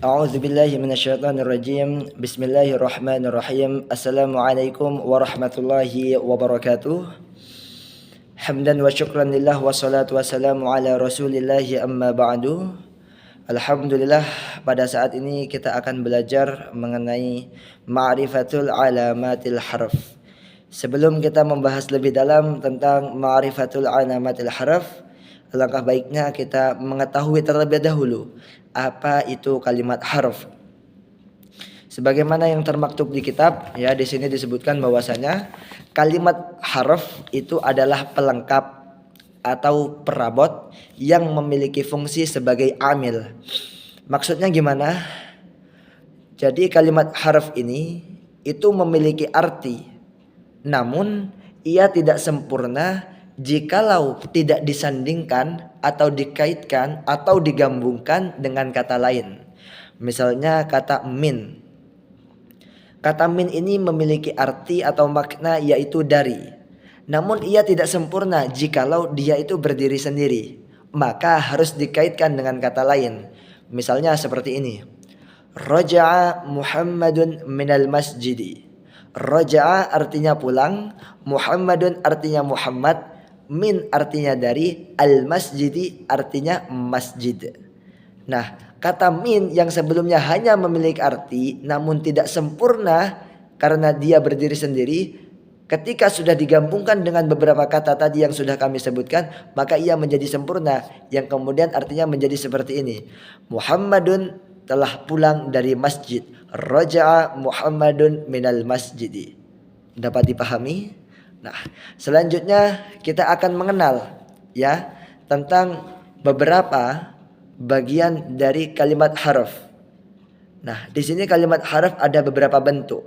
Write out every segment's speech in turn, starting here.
A'udzubillahi minasyaitonirrajim. Bismillahirrahmanirrahim. Assalamualaikum warahmatullahi wabarakatuh. Hamdan wa syukran lillah wa salatu wassalamu ala rasulillahi amma ba'du. Alhamdulillah, pada saat ini kita akan belajar mengenai ma'rifatul alamatil harf. Sebelum kita membahas lebih dalam tentang ma'rifatul alamatil harf, alangkah baiknya kita mengetahui terlebih dahulu apa itu kalimat harf. Sebagaimana yang termaktub di kitab, ya, di sini disebutkan bahwasanya kalimat harf itu adalah pelengkap atau perabot yang memiliki fungsi sebagai amil. Maksudnya gimana? Jadi kalimat harf ini itu memiliki arti, namun ia tidak sempurna jikalau tidak disandingkan atau dikaitkan atau digabungkan dengan kata lain. Misalnya kata min. Kata min ini memiliki arti atau makna yaitu dari. Namun ia tidak sempurna jikalau dia itu berdiri sendiri. Maka harus dikaitkan dengan kata lain. Misalnya seperti ini. Raja'a Muhammadun minal masjidi. Raja'a artinya pulang, Muhammadun artinya Muhammad, min artinya dari, al-masjidi artinya masjid. Nah, kata min yang sebelumnya hanya memiliki arti namun tidak sempurna karena dia berdiri sendiri, ketika sudah digabungkan dengan beberapa kata tadi yang sudah kami sebutkan, maka ia menjadi sempurna, yang kemudian artinya menjadi seperti ini. Muhammadun telah pulang dari masjid. Raja'a Muhammadun minal masjidi. Dapat dipahami? Nah, selanjutnya kita akan mengenal, ya, tentang beberapa bagian dari kalimat harf. Nah, di sini kalimat harf ada beberapa bentuk,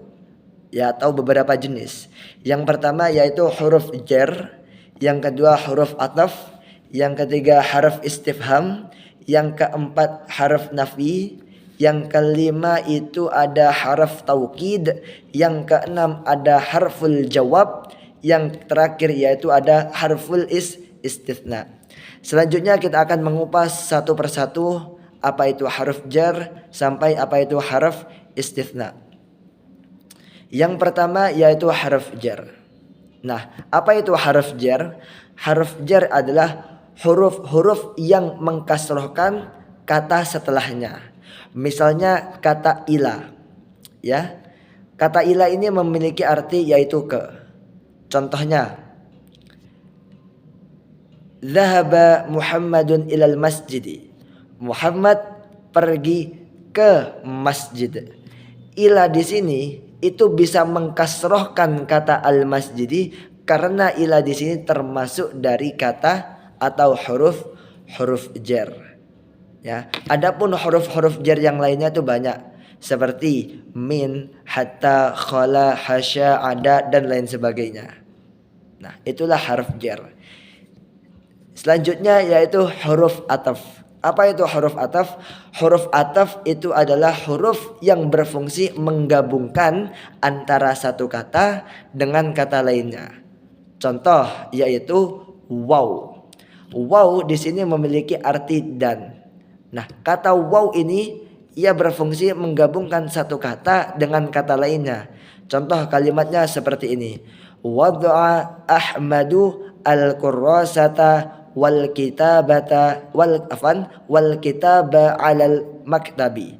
ya, atau beberapa jenis. Yang pertama yaitu huruf jar, yang kedua huruf ataf, yang ketiga harf istifham, yang keempat harf nafi, yang kelima itu ada harf taukid, yang keenam ada harful jawab, yang terakhir yaitu ada harful istitsna. Selanjutnya kita akan mengupas satu persatu apa itu harf jar sampai apa itu harf istitsna. Yang pertama yaitu harf jar. Nah, apa itu harf jar? Harf jar adalah huruf-huruf yang mengkasrohkan kata setelahnya. Misalnya kata ila, ya. Kata ila ini memiliki arti yaitu ke. Contohnya, Zahaba Muhammadun ilal masjidi. Muhammad pergi ke masjid. Ila di sini itu bisa mengkasrohkan kata al masjidi karena ila di sini termasuk dari kata atau huruf jar. Ya, adapun huruf-huruf jar yang lainnya itu banyak, seperti min, hatta, khala, hasya, ada dan lain sebagainya. Nah, itulah harf jar. Selanjutnya yaitu huruf ataf. Apa itu huruf ataf? Huruf ataf itu adalah huruf yang berfungsi menggabungkan antara satu kata dengan kata lainnya. Contoh yaitu waw. Waw di sini memiliki arti dan. Nah, kata waw ini ia berfungsi menggabungkan satu kata dengan kata lainnya. Contoh kalimatnya seperti ini. Wad'a Ahmadu al-kurrasata wal kitabata wal kitaba 'alal maktabi.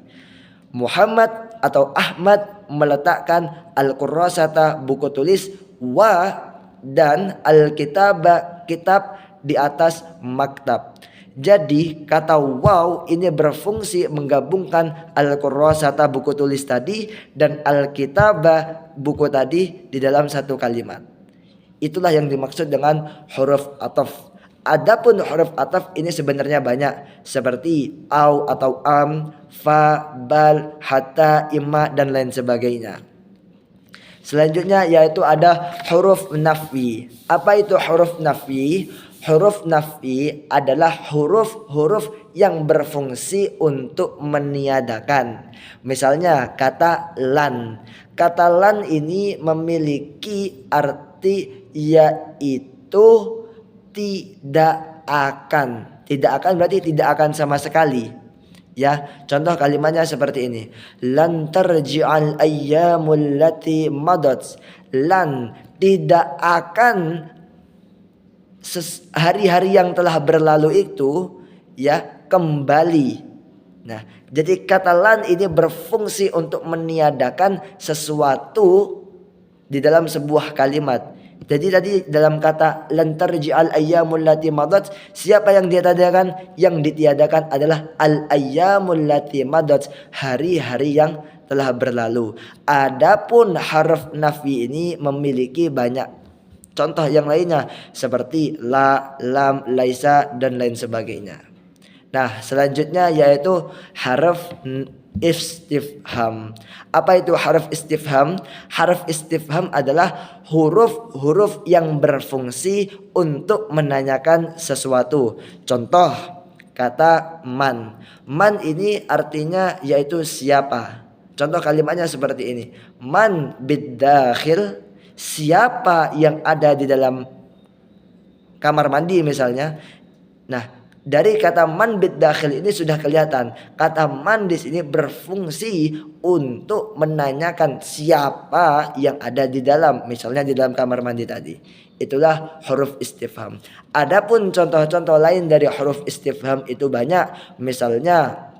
Muhammad atau Ahmad meletakkan al-kurrasata buku tulis wa dan al-kitaba kitab di atas maktab. Jadi kata waw ini berfungsi menggabungkan al-kurrasata buku tulis tadi dan al-kitaba buku tadi di dalam satu kalimat. Itulah yang dimaksud dengan huruf ataf. Adapun huruf ataf ini sebenarnya banyak, seperti au atau am, fa, bal, hatta, imma dan lain sebagainya. Selanjutnya yaitu ada huruf nafi. Apa itu huruf nafi? Huruf nafi adalah huruf-huruf yang berfungsi untuk meniadakan. Misalnya kata lan. Kata lan ini memiliki arti yaitu tidak akan. Tidak akan berarti tidak akan sama sekali. Ya, contoh kalimatnya seperti ini. Lan tarji'al ayyamul lati madat. Lan, tidak akan hari-hari yang telah berlalu itu ya kembali. Nah, jadi kata lan ini berfungsi untuk meniadakan sesuatu di dalam sebuah kalimat. Jadi tadi dalam kata lan tarji'al ayyamul lati madat, siapa yang ditiadakan? Yang ditiadakan adalah al ayyamul lati madat, hari-hari yang telah berlalu. Adapun harf nafi ini memiliki banyak contoh yang lainnya seperti la, lam, laisa dan lain sebagainya. Nah, selanjutnya yaitu harf istifham. Apa itu harf istifham? Harf istifham adalah huruf-huruf yang berfungsi untuk menanyakan sesuatu. Contoh kata man. Man ini artinya yaitu siapa. Contoh kalimatnya seperti ini. Man biddakhil, siapa yang ada di dalam kamar mandi misalnya. Nah, dari kata man biddakhil ini sudah kelihatan kata man di sini berfungsi untuk menanyakan siapa yang ada di dalam, misalnya di dalam kamar mandi tadi. Itulah huruf istifham. Adapun contoh-contoh lain dari huruf istifham itu banyak, misalnya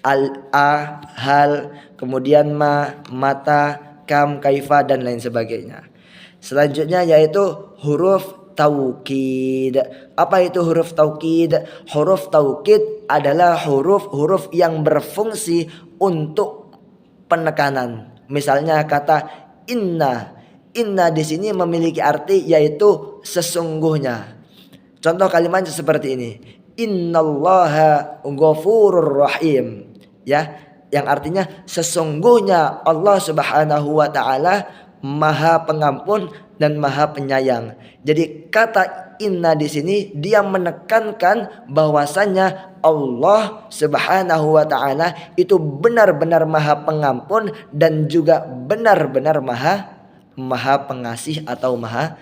al, a, hal, kemudian ma, mata, kam, kaifa dan lain sebagainya. Selanjutnya yaitu huruf taukid. Apa itu huruf taukid? Huruf taukid adalah huruf-huruf yang berfungsi untuk penekanan. Misalnya kata inna. Inna di sini memiliki arti yaitu sesungguhnya. Contoh kalimatnya seperti ini. Innallaha ghafurur rahim. Ya, yang artinya sesungguhnya Allah Subhanahu wa taala Maha Pengampun dan Maha Penyayang. Jadi kata inna di sini dia menekankan bahwasanya Allah Subhanahu wa taala itu benar-benar Maha Pengampun dan juga benar-benar Maha Pengasih atau Maha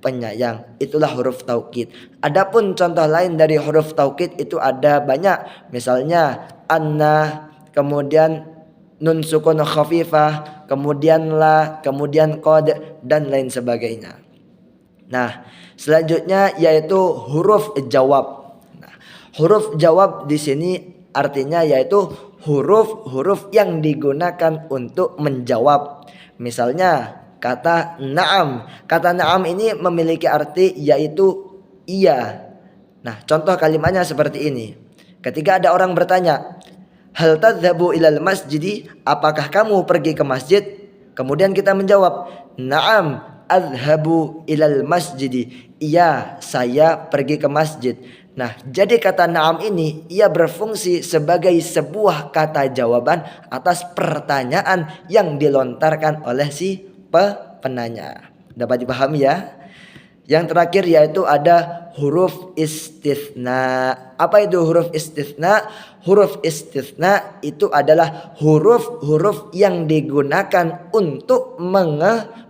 Penyayang. Itulah huruf taukid. Adapun contoh lain dari huruf taukid itu ada banyak. Misalnya anna, kemudian nun sukun khafifah, kemudian la, kemudian qad dan lain sebagainya. Nah, selanjutnya yaitu huruf jawab. Nah, huruf jawab di sini artinya yaitu huruf-huruf yang digunakan untuk menjawab. Misalnya kata na'am. Kata na'am ini memiliki arti yaitu iya. Nah, contoh kalimatnya seperti ini. Ketika ada orang bertanya, hal tadhabu ilal masjidi, apakah kamu pergi ke masjid? Kemudian kita menjawab, na'am adhabu ilal masjidi. Iya, saya pergi ke masjid. Nah, jadi kata na'am ini ia berfungsi sebagai sebuah kata jawaban atas pertanyaan yang dilontarkan oleh si penanya. Dapat dipahami ya? Yang terakhir yaitu ada huruf istitsna. Apa itu huruf istitsna? Huruf istitsna itu adalah huruf-huruf yang digunakan untuk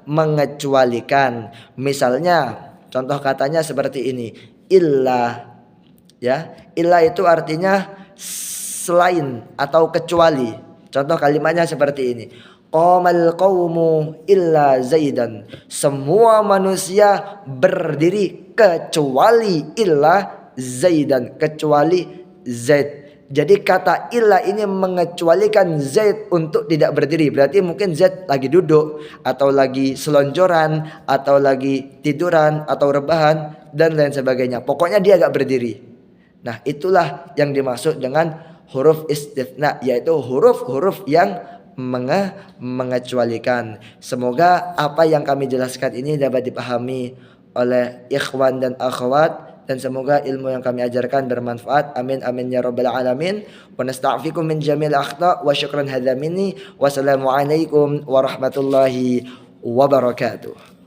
mengecualikan. Misalnya contoh katanya seperti ini. Illa. Ya, illa itu artinya selain atau kecuali. Contoh kalimatnya seperti ini. Qamal qaumu illa zaidan. Semua manusia berdiri kecuali illa zaidan, kecuali Zaid. Jadi kata illa ini mengecualikan Zaid untuk tidak berdiri. Berarti mungkin Zaid lagi duduk atau lagi selonjoran atau lagi tiduran atau rebahan dan lain sebagainya. Pokoknya dia gak berdiri. Nah, itulah yang dimaksud dengan huruf istitsna, yaitu huruf-huruf yang mengecualikan. Semoga apa yang kami jelaskan ini dapat dipahami oleh ikhwan dan akhwat, dan semoga ilmu yang kami ajarkan bermanfaat. Amin amin ya rabbal alamin. Wa nasta'fikum min jamil akhta wa syukran hadza minni. Wassalamualaikum warahmatullahi wabarakatuh.